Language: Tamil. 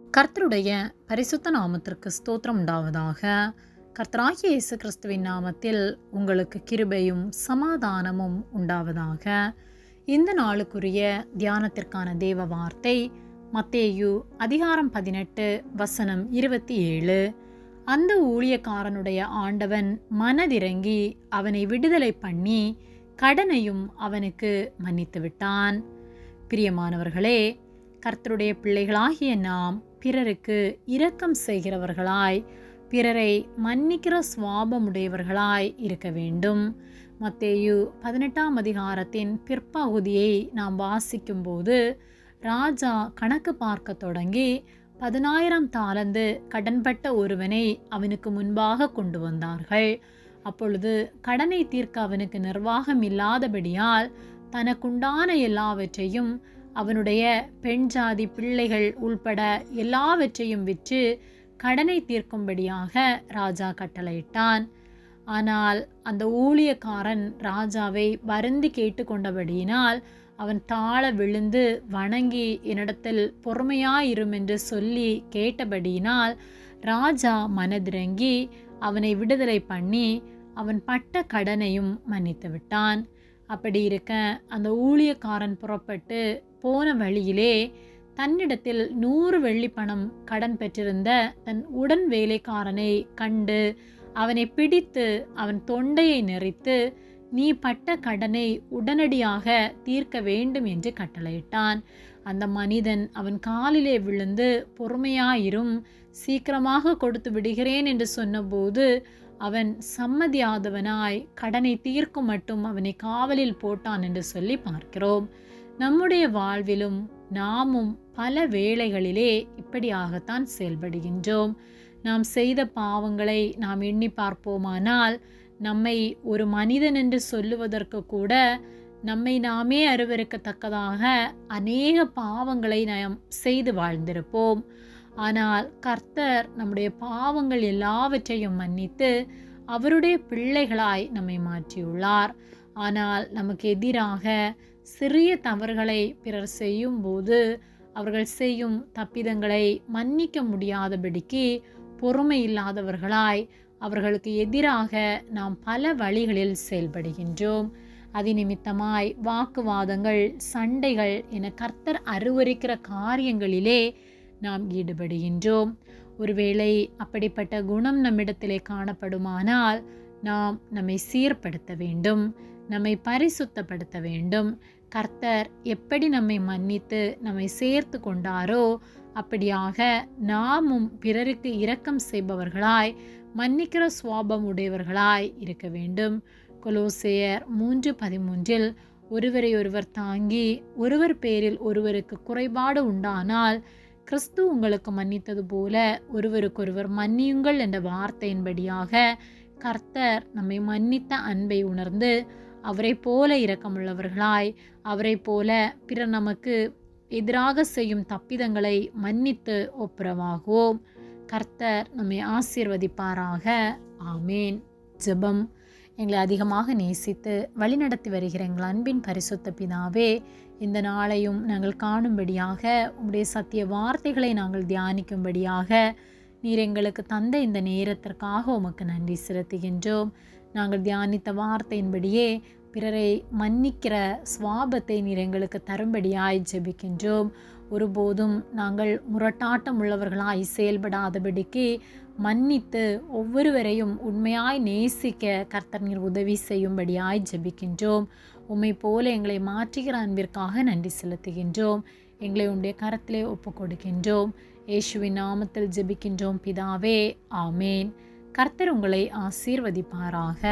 கர்த்தருடைய பரிசுத்த நாமத்திற்கு ஸ்தோத்திரம் உண்டாவதாக. கர்த்தராகிய இயேசு கிறிஸ்துவின் நாமத்தில் உங்களுக்கு கிருபையும் சமாதானமும் உண்டாவதாக. இந்த நாளுக்குரிய தியானத்திற்கான தேவ வார்த்தை மத்தேயு அதிகாரம் 18 வசனம் 27. அந்த ஊழியக்காரனுடைய ஆண்டவன் மனதிறங்கி அவனை விடுதலை பண்ணி கடனையும் அவனுக்கு மன்னித்து விட்டான். பிரியமானவர்களே, கர்த்தருடைய பிள்ளைகளாகிய நாம் பிறருக்கு இரக்கம் செய்கிறவர்களாய், பிறரை மன்னிக்கிற சுவாபமுடையவர்களாய் இருக்க வேண்டும். மத்தேயு 18ஆம் அதிகாரத்தின் பிற்பகுதியை நாம் வாசிக்கும்போது, ராஜா கணக்கு பார்க்க தொடங்கி 10,000 தாலந்து கடன்பட்ட ஒருவனை அவனுக்கு முன்பாக கொண்டு வந்தார்கள். அப்பொழுது கடனை தீர்க்க அவனுக்கு நிர்வாகம் இல்லாதபடியால் தனக்குண்டான எல்லாவற்றையும், அவனுடைய பெண் ஜாதி பிள்ளைகள் உள்பட எல்லாவற்றையும் விற்று கடனை தீர்க்கும்படியாக ராஜா கட்டளையிட்டான். ஆனால் அந்த ஊழியக்காரன் ராஜாவை வருந்தி கேட்டுக்கொண்டபடியினால் அவன் தாழ விழுந்து வணங்கி என்னிடத்தில் பொறுமையாயிரும் என்று சொல்லி கேட்டபடியினால் ராஜா மனதிறங்கி அவனை விடுதலை பண்ணி அவன் பட்ட கடனையும் மன்னித்து விட்டான். அப்படி இருக்க அந்த ஊழியக்காரன் புறப்பட்டு போன வழியிலே தன்னிடத்தில் 100 வெள்ளிப்பணம் கடன் பெற்றிருந்த தன் உடன் வேலைக்காரனை கண்டு அவனை பிடித்து அவன் தொண்டையை நெரித்து, நீ பட்ட கடனை உடனடியாக தீர்க்க வேண்டும் என்று கட்டளையிட்டான். அந்த மனிதன் அவன் காலிலே விழுந்து, பொறுமையாயிரும், சீக்கிரமாக கொடுத்து விடுகிறேன் என்று சொன்னபோது அவன் சம்மதியாதவனாய் கடனை தீர்க்கும் மட்டும் அவனை காவலில் போட்டான் என்று சொல்லி பார்க்கிறோம். நம்முடைய வாழ்விலும் நாமும் பல வேளைகளிலே இப்படியாகத்தான் செயல்படுகின்றோம். நாம் செய்த பாவங்களை நாம் எண்ணி பார்ப்போமானால், நம்மை ஒரு மனிதன் என்று சொல்லுவதற்கு கூட நம்மை நாமே அருவருக்கத்தக்கதாக அநேக பாவங்களை நாம் செய்து வாழ்ந்திருப்போம். ஆனால் கர்த்தர் நம்முடைய பாவங்கள் எல்லாவற்றையும் மன்னித்து அவருடைய பிள்ளைகளாய் நம்மை மாற்றியுள்ளார். ஆனால் நமக்கு எதிராக சிறிய தவறுகளை பிறர் செய்யும் போது அவர்கள் செய்யும் தப்பிதங்களை மன்னிக்க முடியாதபடிக்கு பொறுமை இல்லாதவர்களாய் அவர்களுக்கு எதிராக நாம் பல வழிகளில் செயல்படுகின்றோம். அதிநிமித்தமாய் வாக்குவாதங்கள், சண்டைகள் என கர்த்தர் அருவருக்கிற காரியங்களிலே நாம் ஈடுபடுகின்றோம். ஒருவேளை அப்படிப்பட்ட குணம் நம்மிடத்திலே காணப்படுமானால் நாம் நம்மை சீர்படுத்த வேண்டும், நம்மை பரிசுத்தப்படுத்த வேண்டும். கர்த்தர் எப்படி நம்மை மன்னித்து நம்மை சேர்த்து கொண்டாரோ அப்படியாக நாமும் பிறருக்கு இரக்கம் செய்பவர்களாய், மன்னிக்கிற சுவாபம் உடையவர்களாய் இருக்க வேண்டும். கொலோசையர் 3:13 ஒருவரை ஒருவர் தாங்கி ஒருவர் பேரில் ஒருவருக்கு குறைபாடு உண்டானால் கிறிஸ்து உங்களுக்கு மன்னித்தது போல ஒருவருக்கொருவர் மன்னியுங்கள் என்ற வார்த்தையின்படியாக கர்த்தர் நம்மை மன்னித்த அன்பை உணர்ந்து அவரை போல இரக்கமுள்ளவர்களாய், அவரை போல பிறர் நமக்கு எதிராக செய்யும் தப்பிதங்களை மன்னித்து ஒப்புரவாகுவோம். கர்த்தர் நம்மை ஆசீர்வதிப்பாராக. ஆமேன். ஜெபம். எங்களை அதிகமாக நேசித்து வழிநடத்தி வருகிற எங்கள் அன்பின் பரிசுத்த பிதாவே, இந்த நாளையும் நாங்கள் காணும்படியாக, உம்முடைய சத்திய வார்த்தைகளை நாங்கள் தியானிக்கும்படியாக நீர் எங்களுக்கு தந்த இந்த நேரத்திற்காக உமக்கு நன்றி செலுத்துகின்றோம். நாங்கள் தியானித்த வார்த்தையின்படியே பிறரை மன்னிக்கிற சுவாபத்தை நீர் எங்களுக்கு தரும்படியாய் ஜெபிக்கின்றோம். ஒருபோதும் நாங்கள் முரட்டாட்டம் உள்ளவர்களாய் செயல்படாதபடிக்கு மன்னித்து ஒவ்வொருவரையும் உண்மையாய் நேசிக்க கர்த்தர் நீர் உதவி செய்யும்படியாய் ஜெபிக்கின்றோம். உம்மை போல எங்களை மாற்றுகிற அன்பிற்காக நன்றி செலுத்துகின்றோம். எங்களை உம்முடைய கரத்திலே ஒப்பு கொடுக்கின்றோம். இயேசுவின் நாமத்தில் ஜெபிக்கின்றோம் பிதாவே. ஆமேன். கர்த்தர் உங்களை ஆசீர்வதிப்பாராக.